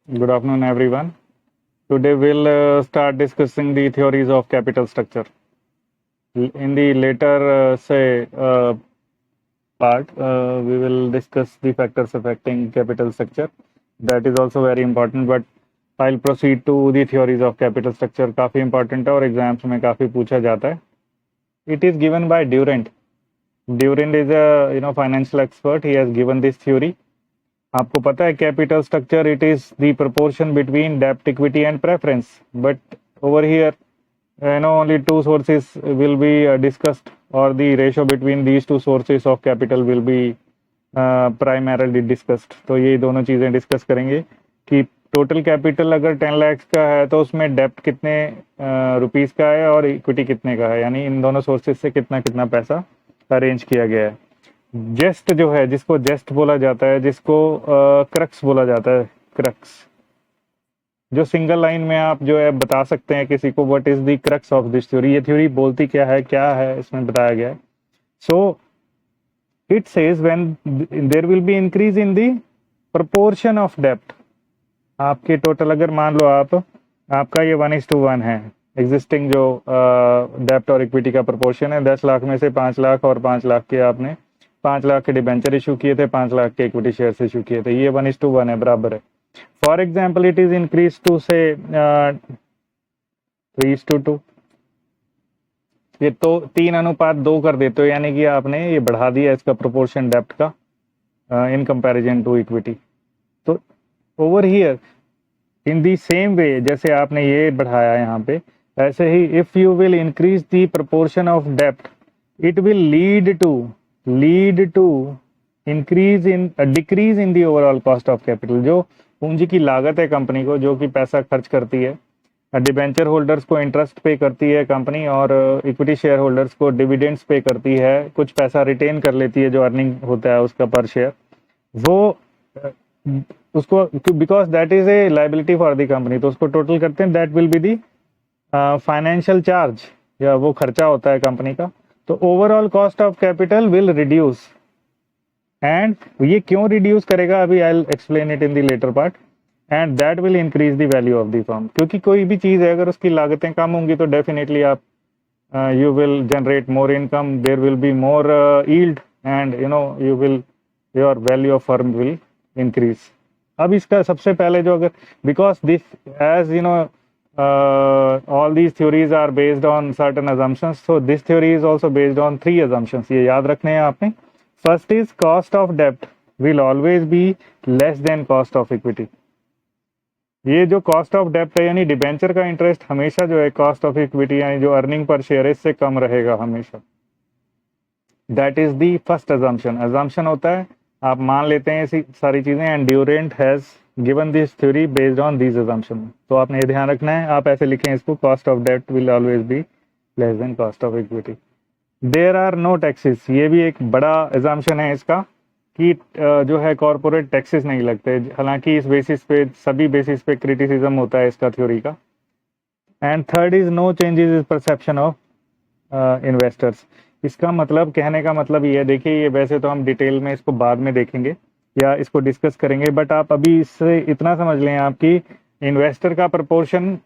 Good afternoon, everyone. Today we'll start discussing the theories of capital structure. In the later, part, we will discuss the factors affecting capital structure. That is also very important, but I'll proceed to the theories of capital structure. काफ़ी important है और exams में काफ़ी पूछा जाता है. It is given by Durant. Durant is a financial expert. He has given this theory. आपको पता है capital structure it is the proportion between डेप्ट equity and preference but over here only two sources will be discussed or the ratio between these two sources of capital will be primarily discussed. तो ये दोनों चीज़ें discuss करेंगे कि total capital अगर 10 लाख का है तो उसमें डेप्ट कितने रुपीस का है और इक्विटी कितने का है, यानी इन दोनों सोर्सेज से कितना कितना पैसा अरेंज किया गया है. जेस्ट जो है, जिसको जेस्ट बोला जाता है, जिसको क्रक्स बोला जाता है, क्रक्स, जो सिंगल लाइन में आप जो है बता सकते हैं किसी को what is the crux of this theory. ये थ्योरी बोलती क्या है इसमें बताया गया है. So it says when there will be increase in the proportion of डेप्ट. आपके टोटल अगर मान लो आपका ये 1:1 है, एग्जिस्टिंग जो डेप्ट और इक्विटी का प्रोपोर्शन है, 10 लाख में से 5 लाख और 5 लाख के आपने 5 लाख के डिबेंचर इशू किए थे, 5 लाख के इक्विटी शेयर इशू किए थे. ये 1:1 है, बराबर है. For example it is increase to say 3:2. ये तो 3:2 कर देते हो, यानी कि आपने ये बढ़ा दिया इसका प्रोपोर्शन डेप्ट का इन कंपैरिजन टू इक्विटी. तो over here in the same way जैसे आपने ये बढ़ाया यहाँ पे, ऐसे ही if you will increase the proportion of डेप्ट it will lead to increase in decrease in the overall cost of capital. जो पूंजी की लागत है कंपनी को, जो कि पैसा खर्च करती है, डिबेंचर होल्डर्स को इंटरेस्ट पे करती है कंपनी और इक्विटी शेयर होल्डर्स को डिविडेंड्स पे करती है, कुछ पैसा रिटेन कर लेती है जो अर्निंग होता है उसका पर शेयर, वो उसको because that is a liability for the company, तो उसको टोटल करते हैं, that will be the financial charge, या वो खर्चा होता है कंपनी का. तो overall cost of capital will reduce. And ये क्यों रिड्यूस करेगा, अभी I will explain it in the later part. And that will increase the value of the firm, क्योंकि कोई भी चीज़ है अगर उसकी लागतें कम होंगी तो डेफिनेटली आप you will generate more income, there will be more yield and you will your value of firm will increase. अब इसका सबसे पहले जो अगर because this as all these theories are based on certain assumptions, so this theory is also based on 3 assumptions. ये याद रखने हैं आपने. फर्स्ट इज कॉस्ट ऑफ डेप्ट will always be less than cost of equity. ये जो cost of डेप्ट है यानी डिबेंचर का इंटरेस्ट हमेशा जो है कॉस्ट ऑफ इक्विटी यानी जो अर्निंग पर शेयर इससे कम रहेगा हमेशा. That is the first assumption होता है, आप मान लेते हैं ऐसी सारी चीज़ें. And Durand has given this theory based on this assumption. तो आपने ये ध्यान रखना है, आप ऐसे लिखें इसको, कॉस्ट ऑफ डेप्ट will always be less than cost of equity. There are no taxes, ये भी एक बड़ा एग्जाम्पशन है इसका कि जो है कॉरपोरेट टैक्सेस नहीं लगते, हालांकि इस बेसिस पे सभी बेसिस पे क्रिटिसिज्म होता है इसका थ्योरी का. And third is no changes is perception of investors. इसका मतलब, कहने का मतलब ये है, देखिए ये वैसे तो हम डिटेल में इसको बाद में देखेंगे या इसको डिस्कस करेंगे, बट आप अभी इससे इतना समझ लें आपकी इन्वेस्टर का प्रपोर्शन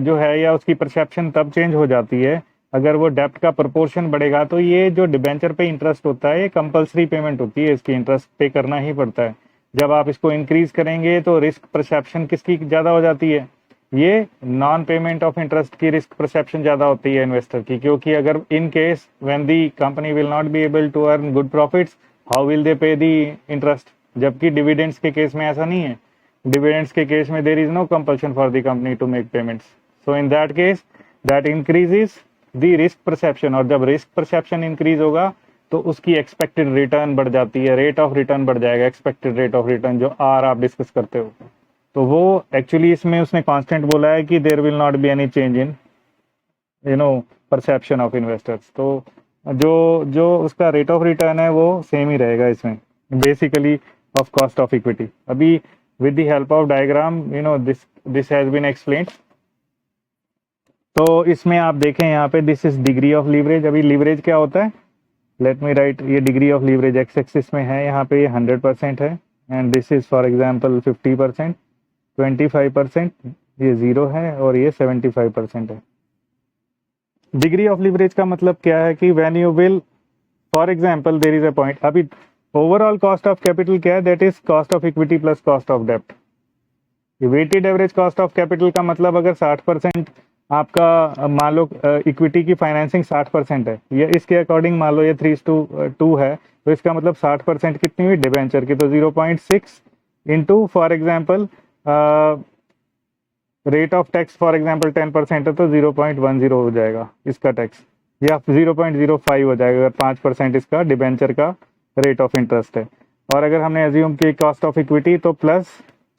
जो है या उसकी परसेप्शन तब चेंज हो जाती है अगर वो डेप्ट का प्रपोर्शन बढ़ेगा. तो ये जो डिबेंचर पे इंटरेस्ट होता है ये कंपलसरी पेमेंट होती है, इसकी इंटरेस्ट पे करना ही पड़ता है. जब आप इसको इंक्रीज करेंगे तो रिस्क परसेप्शन किसकी ज़्यादा हो जाती है, ये नॉन पेमेंट ऑफ इंटरेस्ट की रिस्क परसेप्शन ज़्यादा होती है इन्वेस्टर की, क्योंकि अगर in case when the company will not be able to earn good profits how will they pay the interest. जबकि डिविडेंड्स के केस में ऐसा नहीं है, डिविडेंड्स के केस में there is no compulsion for the company to make payments. So in that case that increases the risk perception, और जब रिस्क परसेप्शन इंक्रीज होगा तो उसकी एक्सपेक्टेड रिटर्न बढ़ जाती है, रेट ऑफ रिटर्न बढ़ जाएगा, एक्सपेक्टेड रेट ऑफ रिटर्न जो आर आप डिस्कस करते हो. तो वो एक्चुअली इसमें उसने कांस्टेंट बोला है कि there will not be any change in perception of investors. तो जो जो उसका रेट ऑफ रिटर्न है वो सेम ही रहेगा इसमें basically of cost of equity. अभी with the help of diagram this has been explained. तो इसमें आप देखें यहाँ पे this is degree of leverage. अभी लीवरेज क्या होता है, लेट मी राइट, ये degree of leverage X axis में है, यहाँ पे ये 100% है and this is for example 50%. 25%, ये 0 है और ये 75% है। डिग्री ऑफ लिवरेज का मतलब क्या है कि when you will, for example there is a point, अभी ओवरऑल कॉस्ट ऑफ कैपिटल क्या है, that is cost of equity plus cost of डेब्ट। Weighted average cost of capital का मतलब अगर 60% आपका मान लो इक्विटी की फाइनेंसिंग 60% है, या इसके अकॉर्डिंग मान लो ये 3:2 है, तो इसका मतलब 60% कितनी हुई डिबेंचर की, तो 0.6 into for example rate of tax for example 10% है तो 0.10 हो जाएगा इसका टैक्स, या 0.05 हो जाएगा अगर 5% इसका डिबेंचर का रेट ऑफ इंटरेस्ट है। और अगर हमने एज्यूम की कॉस्ट ऑफ इक्विटी तो प्लस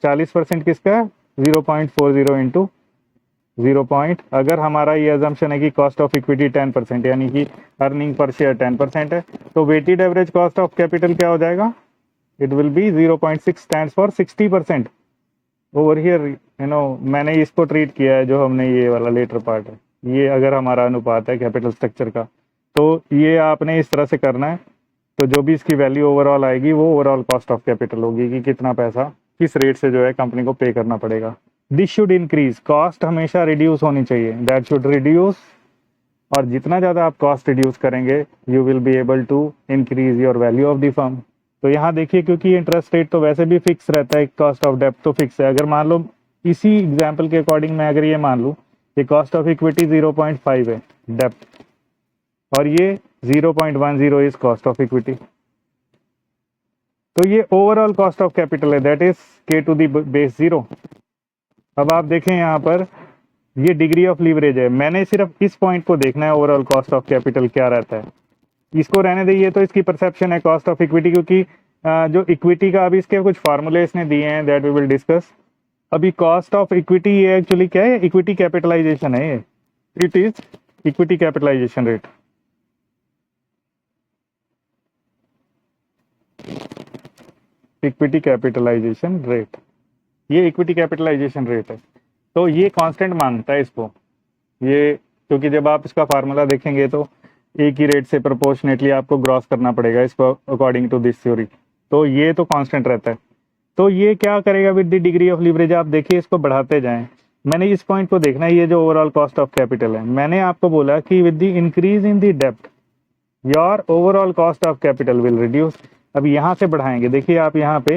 40% किसका, 0.40 इंटू 0 पॉइंट, अगर हमारा ये एजम्पशन है कि कॉस्ट ऑफ इक्विटी 10% यानी कि अर्निंग पर शेयर 10% है, तो weighted average cost of capital क्या हो जाएगा, it will be 0.6 stands for 60%। Over here मैंने इसको ट्रीट किया है, जो हमने ये वाला लेटर पार्ट है, ये अगर हमारा अनुपात है कैपिटल स्ट्रक्चर का, तो ये आपने इस तरह से करना है। तो जो भी इसकी वैल्यू ओवरऑल आएगी वो ओवरऑल कॉस्ट ऑफ कैपिटल होगी कि कितना पैसा किस रेट से जो है कंपनी को पे करना पड़ेगा। दिस शुड इंक्रीज, कॉस्ट हमेशा रिड्यूस होनी चाहिए, दैट शुड रिड्यूस, और जितना ज़्यादा आप कॉस्ट रिड्यूस करेंगे you will be able to increase your value of the firm. तो यहाँ देखिए, क्योंकि इंटरेस्ट रेट तो वैसे भी फिक्स रहता है, कॉस्ट ऑफ डेब्ट तो फिक्स है। अगर मान लो इसी एग्जाम्पल के अकॉर्डिंग मैं अगर ये मान लूँ कि कॉस्ट ऑफ इक्विटी 0.5 है डेब्ट, और ये 0.10 इज कॉस्ट ऑफ इक्विटी, तो ये ओवरऑल कॉस्ट ऑफ कैपिटल है, that is k to the base 0। अब आप देखें यहाँ पर ये डिग्री ऑफ लीवरेज है, मैंने सिर्फ इस पॉइंट को देखना है ओवरऑल कॉस्ट ऑफ कैपिटल क्या रहता है, इसको रहने दीजिए। तो इसकी परसेप्शन है कॉस्ट ऑफ इक्विटी, क्योंकि जो इक्विटी का अभी इसके कुछ फार्मूले इसने दिए हैं, दैट वी विल डिस्कस। अभी कॉस्ट ऑफ इक्विटी ये एक्चुअली क्या है, इक्विटी कैपिटलाइजेशन है, ये it is equity capitalization rate. Equity capitalization rate, ये इक्विटी कैपिटलाइजेशन रेट है, तो ये कांस्टेंट मानता है इसको, ये क्योंकि जब आप इसका फार्मूला देखेंगे तो एक ही रेट से प्रोपोर्शनेटली आपको ग्रॉस करना पड़ेगा इसको अकॉर्डिंग टू दिस थ्योरी, तो ये तो कांस्टेंट रहता है। तो ये क्या करेगा with the degree of leverage, आप देखिए इसको बढ़ाते जाएं। मैंने इस पॉइंट को देखना है, ये जो ओवरऑल कॉस्ट ऑफ कैपिटल है, मैंने आपको बोला कि with the increase in the depth your overall cost of capital will reduce. अब यहाँ से बढ़ाएंगे, देखिए आप यहाँ पे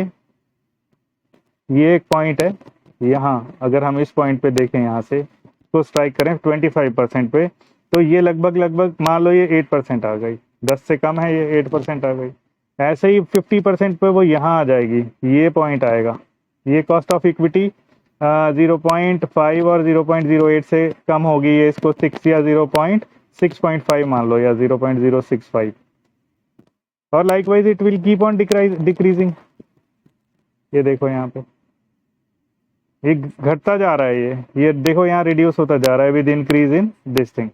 ये एक पॉइंट है, यहाँ अगर हम इस पॉइंट पे देखें, यहाँ से तो स्ट्राइक करें 25% पे, तो ये लगभग मान लो ये 8% आ गई, 10 से कम है ये 8% आ गई। ऐसे ही 50% पे वो यहाँ आ जाएगी, ये पॉइंट आएगा, ये कॉस्ट ऑफ इक्विटी 0.5 और 0.08 से कम होगी, ये इसको 6 या 0.6.5 मान लो, या 0.065, और likewise it will keep on decreasing. ये देखो यहाँ पे ये घटता जा रहा है, ये देखो यहाँ रिड्यूस होता जा रहा है with increase in this thing.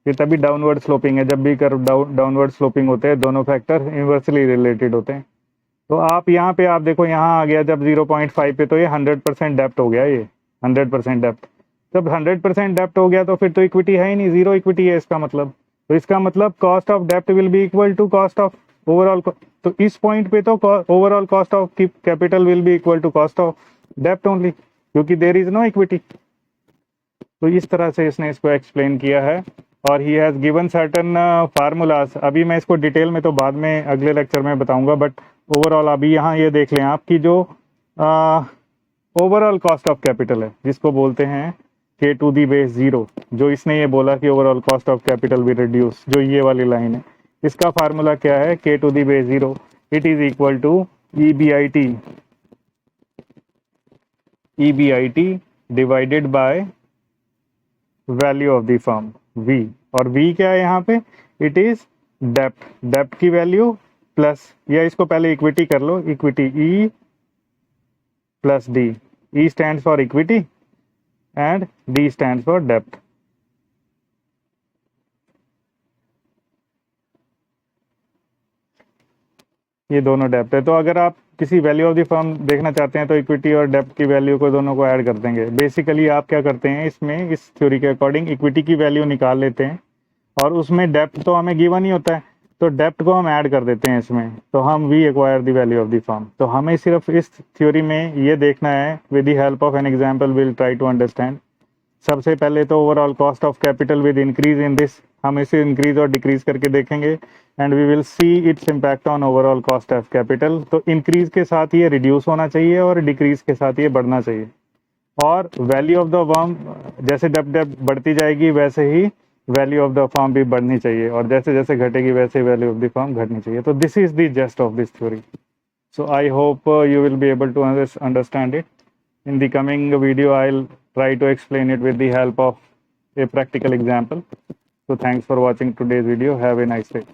ये तभी डाउनवर्ड स्लोपिंग है, जब भी कर्व डाउनवर्ड स्लोपिंग होते हैं दोनों फैक्टर इन्वर्सली रिलेटेड होते हैं। तो आप यहाँ पे आप देखो यहाँ आ गया जब 0.5 पे, तो ये 100% डेप्ट हो गया, ये 100% डेप्ट। जब 100% डेप्ट हो गया तो फिर तो इक्विटी है ही नहीं, जीरो इक्विटी है इसका मतलब। तो इसका मतलब कॉस्ट ऑफ डेप्ट will be equal to cost of overall. तो इस पॉइंट पे तो overall cost of capital will be equal to cost of डेप्ट ओनली, क्योंकि देयर इज नो इक्विटी। तो इस तरह से इसने इसको एक्सप्लेन किया है, और he has given certain formulas. अभी मैं इसको डिटेल में तो बाद में अगले लेक्चर में बताऊंगा, बट ओवरऑल अभी यहाँ ये देख लें आपकी जो ओवरऑल कॉस्ट ऑफ कैपिटल है, जिसको बोलते हैं k टू दी बेस 0, जो इसने ये बोला कि ओवरऑल कॉस्ट ऑफ कैपिटल भी रिड्यूस, जो ये वाली लाइन है, इसका फार्मूला क्या है, k to the base 0 it is equal to EBIT divided by value of the firm V, और V क्या है यहाँ पे, इट इज डेप्ट की वैल्यू प्लस, या इसको पहले इक्विटी कर लो, equity E plus D, E stands for equity and D stands for डेप्ट। ये दोनों डेप्ट है, तो अगर आप किसी वैल्यू ऑफ द फर्म देखना चाहते हैं तो इक्विटी और डेप्ट की वैल्यू को दोनों को ऐड कर देंगे। बेसिकली आप क्या करते हैं इसमें, इस थ्योरी के अकॉर्डिंग इक्विटी की वैल्यू निकाल लेते हैं, और उसमें डेप्ट तो हमें गिवन ही होता है, तो डेप्ट को हम ऐड कर देते हैं इसमें, तो हम we acquire the value of the firm. तो हमें सिर्फ इस थ्योरी में ये देखना है, with the help of an example will try to understand. सबसे पहले तो overall cost of capital with increase in this, हम इसे इंक्रीज और डिक्रीज करके देखेंगे and we will see its impact on overall cost of capital. तो increase के साथ ये रिड्यूस होना चाहिए और डिक्रीज के साथ ये बढ़ना चाहिए। और वैल्यू ऑफ द फर्म, जैसे डेप्ट बढ़ती जाएगी वैसे ही वैल्यू ऑफ द फर्म भी बढ़नी चाहिए, और जैसे जैसे घटेगी वैसे वैल्यू ऑफ द फर्म घटनी चाहिए। तो this is the gist of this theory. So I hope you will be able to understand it. In the coming video, I'll try to explain it with the help of a practical example. So thanks for watching today's video. Have a nice day.